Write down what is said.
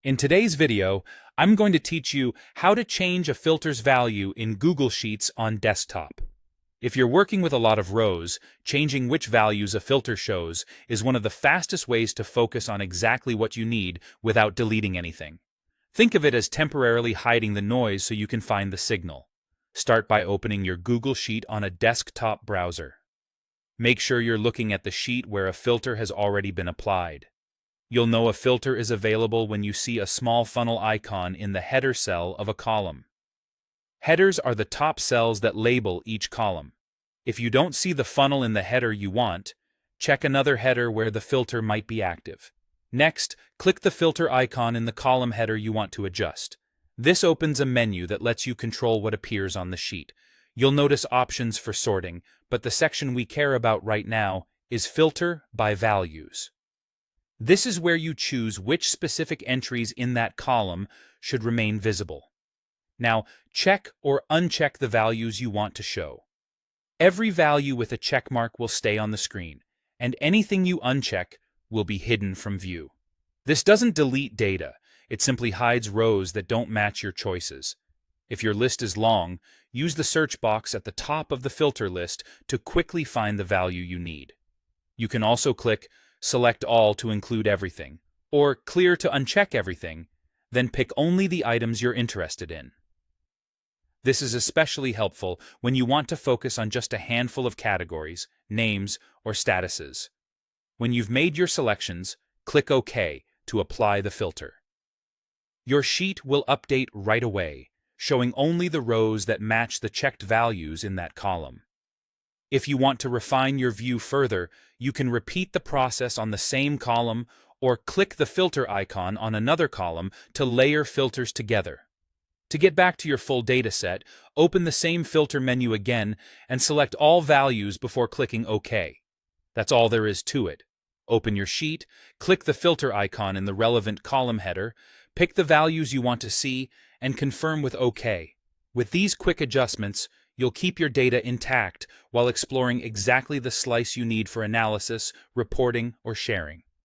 In today's video, I'm going to teach you how to change a filter's value in Google Sheets on desktop. If you're working with a lot of rows, changing which values a filter shows is one of the fastest ways to focus on exactly what you need without deleting anything. Think of it as temporarily hiding the noise so you can find the signal. Start by opening your Google Sheet on a desktop browser. Make sure you're looking at the sheet where a filter has already been applied. You'll know a filter is available when you see a small funnel icon in the header cell of a column. Headers are the top cells that label each column. If you don't see the funnel in the header you want, check another header where the filter might be active. Next, click the filter icon in the column header you want to adjust. This opens a menu that lets you control what appears on the sheet. You'll notice options for sorting, but the section we care about right now is Filter by Values. This is where you choose which specific entries in that column should remain visible. Now, check or uncheck the values you want to show. Every value with a check mark will stay on the screen, and anything you uncheck will be hidden from view. This doesn't delete data, it simply hides rows that don't match your choices. If your list is long, use the search box at the top of the filter list to quickly find the value you need. You can also click Select All to include everything, or Clear to uncheck everything, then pick only the items you're interested in. This is especially helpful when you want to focus on just a handful of categories, names, or statuses. When you've made your selections, click OK to apply the filter. Your sheet will update right away, showing only the rows that match the checked values in that column. If you want to refine your view further, you can repeat the process on the same column or click the filter icon on another column to layer filters together. To get back to your full data set, open the same filter menu again and select all values before clicking OK. That's all there is to it. Open your sheet, click the filter icon in the relevant column header, pick the values you want to see, and confirm with OK. With these quick adjustments, you'll keep your data intact while exploring exactly the slice you need for analysis, reporting, or sharing.